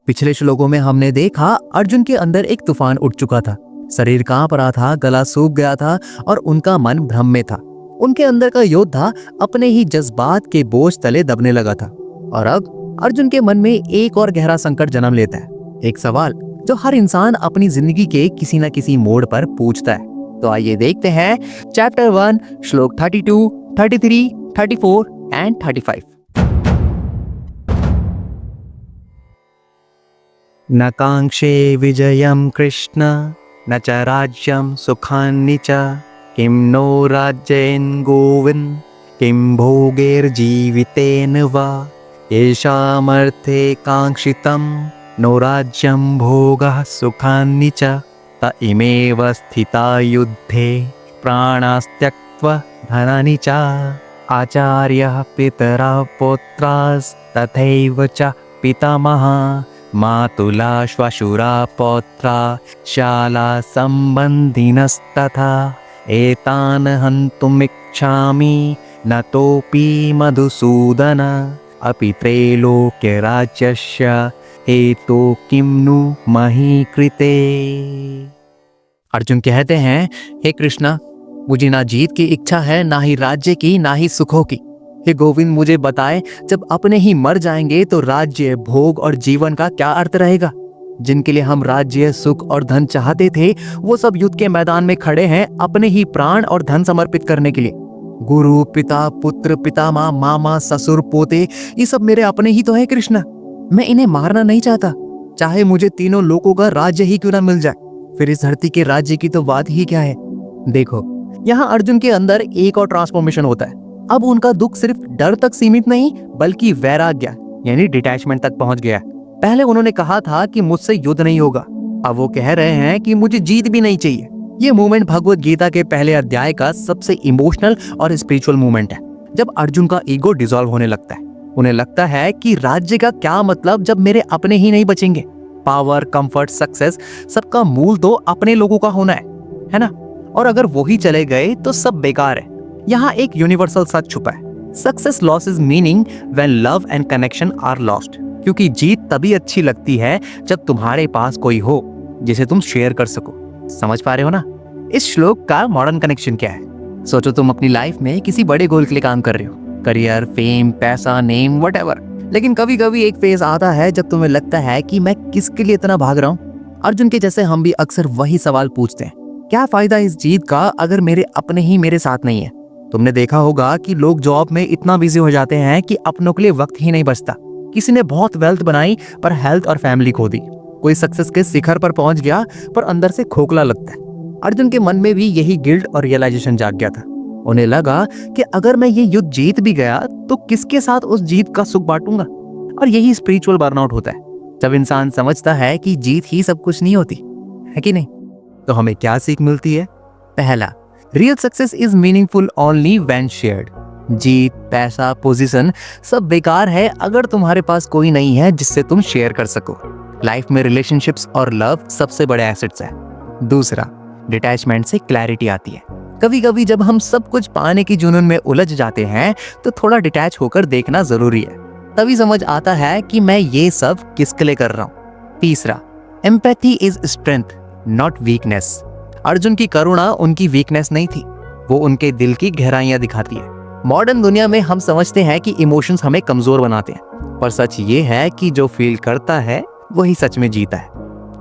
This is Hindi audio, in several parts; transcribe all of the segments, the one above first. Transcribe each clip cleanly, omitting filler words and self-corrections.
पिछले श्लोकों में हमने देखा अर्जुन के अंदर एक तूफान उठ चुका था। शरीर कांप रहा था, गला सूख गया था और उनका मन भ्रम में था। उनके अंदर का योद्धा अपने ही जज्बात के बोझ तले दबने लगा था। और अब अर्जुन के मन में एक और गहरा संकट जन्म लेता है, एक सवाल जो हर इंसान अपनी जिंदगी के किसी न किसी मोड़ पर पूछता है। तो आइए देखते हैं चैप्टर 1 श्लोक 32, 33, 34 एंड 35। न कांक्षे विजयं कृष्ण न च राज्यं सुखानि च किं नो राज्येन गोविन्द किं भोगैर्जीवितेन वा येषामर्थे कांक्षितं नो राज्यं भोगः सुखानि च त इमेव स्थिता युद्धे प्राणास्त्यक्त्वा धनानि च आचार्यः पितरः पौत्रास्तथैव च पितामहः मातुला श्वशुरा पौत्रा शाला संबंधिनस्तथा एतान् हन्तुमिच्छामि न तोऽपि मधुसूदन अपि त्रैलोक्यराज्यस्य हेतु किं नु मही कृते। अर्जुन कहते हैं, हे कृष्णा, मुझे ना जीत की इच्छा है, ना ही राज्य की, ना ही सुखों की। हे गोविंद, मुझे बताए जब अपने ही मर जाएंगे तो राज्य, भोग और जीवन का क्या अर्थ रहेगा। जिनके लिए हम राज्य, सुख और धन चाहते थे वो सब युद्ध के मैदान में खड़े हैं अपने ही प्राण और धन समर्पित करने के लिए। गुरु, पिता, पुत्र, पितामह, मामा, ससुर, पोते, ये सब मेरे अपने ही तो है कृष्णा। मैं इन्हें मारना नहीं चाहता, चाहे मुझे तीनों लोकों का राज्य ही क्यों ना मिल जाए। फिर इस धरती के राज्य की तो बात ही क्या है। देखो, यहाँ अर्जुन के अंदर एक और ट्रांसफॉर्मेशन होता है। अब उनका दुख सिर्फ डर तक सीमित नहीं बल्कि वैराग्य यानी डिटैचमेंट तक पहुंच गया। पहले उन्होंने कहा था कि मुझसे युद्ध नहीं होगा, अब वो कह रहे हैं कि मुझे जीत भी नहीं चाहिए। ये मूवमेंट भगवत गीता के पहले अध्याय का सबसे इमोशनल और स्पिरिचुअल मूवमेंट है, जब अर्जुन का ईगो डिसॉल्व होने लगता है। उन्हें लगता है कि राज्य का क्या मतलब जब मेरे अपने ही नहीं बचेंगे। पावर, कंफर्ट, सक्सेस, सबका मूल तो अपने लोगों का होना है ना। और अगर वो ही चले गए तो सब बेकार है। यहाँ एक यूनिवर्सल सच छुपा है, success losses meaning when love and connection are lost. क्योंकि जीत तभी अच्छी लगती है जब तुम्हारे पास कोई हो जिसे तुम शेयर कर सको। समझ पा रहे हो ना। इस श्लोक का मॉडर्न कनेक्शन क्या है। सोचो तुम अपनी लाइफ में किसी बड़े गोल के लिए काम कर रहे हो, करियर, फेम, पैसा, नेम, व्हाटएवर। लेकिन कभी कभी एक फेज आता है जब तुम्हें लगता है कि मैं किसके लिए इतना भाग रहा हूँ। अर्जुन के जैसे हम भी अक्सर वही सवाल पूछते हैं, क्या फायदा इस जीत का अगर मेरे अपने ही मेरे साथ नहीं है। तुमने देखा होगा कि लोग जॉब में इतना बिजी हो जाते हैं कि अपनों के लिए वक्त ही नहीं बचता। किसी ने बहुत वेल्थ बनाई पर हेल्थ और फैमिली खो दी। कोई सक्सेस के शिखर पर पहुंच गया पर अंदर से खोखला लगता है। अर्जुन के मन में भी यही गिल्ट और रियलाइजेशन जाग गया था। उन्हें लगा कि अगर मैं ये युद्ध जीत भी गया तो किसके साथ उस जीत का सुख बांटूंगा। और यही स्पिरिचुअल बर्नआउट होता है, जब इंसान समझता है कि जीत ही सब कुछ नहीं होती है कि नहीं। तो हमें क्या सीख मिलती है। पहला, real success is meaningful only when shared. जीत, पैसा, पोजीशन सब बेकार है अगर तुम्हारे पास कोई नहीं है जिससे तुम शेयर कर सको। लाइफ में रिलेशनशिप्स और लव सबसे बड़े एसेट्स है। दूसरा, डिटैचमेंट से क्लैरिटी आती है। कभी कभी जब हम सब कुछ पाने की जुनून में उलझ जाते हैं तो थोड़ा डिटैच होकर देखना जरूरी है। तभी समझ आता है कि मैं ये सब किसके लिए कर रहा हूँ। तीसरा, empathy is strength not weakness. Arjun की करुणा उनकी वीकनेस नहीं थी, वो उनके दिल की गहराइयां दिखाती है। मॉडर्न दुनिया में हम समझते हैं कि इमोशंस हमें कमजोर बनाते हैं, पर सच ये है कि जो फील करता है वही सच में जीता है।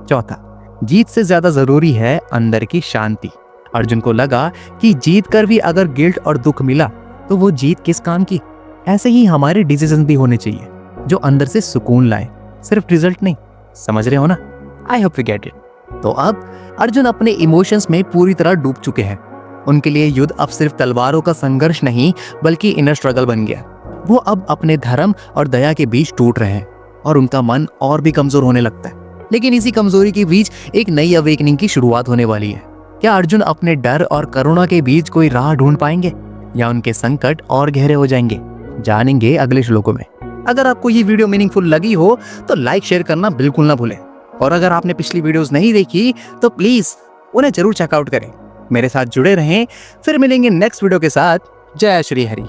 चौथा, जीत से ज्यादा जरूरी है अंदर की शांति। अर्जुन को लगा कि जीत कर भी अगर गिल्ट और दुख मिला तो वो जीत किस काम की। ऐसे ही हमारे डिसीजन भी होने चाहिए जो अंदर से सुकून लाए, सिर्फ रिजल्ट नहीं। समझ रहे हो ना। I hope you get it. तो अब अर्जुन अपने इमोशंस में पूरी तरह डूब चुके हैं। उनके लिए युद्ध अब सिर्फ तलवारों का संघर्ष नहीं बल्कि इनर स्ट्रगल बन गया। वो अब अपने धर्म और दया के बीच टूट रहे हैं और उनका मन और भी कमजोर होने लगता है। लेकिन इसी कमजोरी के बीच एक नई अवेकनिंग की शुरुआत होने वाली है। क्या अर्जुन अपने डर और करुणा के बीच कोई राह ढूंढ पाएंगे या उनके संकट और गहरे हो जाएंगे, जानेंगे अगले श्लोकों में। अगर आपको ये वीडियो मीनिंगफुल लगी हो तो लाइक शेयर करना बिल्कुल ना भूलें। और अगर आपने पिछली वीडियोस नहीं देखी तो प्लीज उन्हें जरूर चेकआउट करें। मेरे साथ जुड़े रहें। फिर मिलेंगे नेक्स्ट वीडियो के साथ। जय श्री हरि।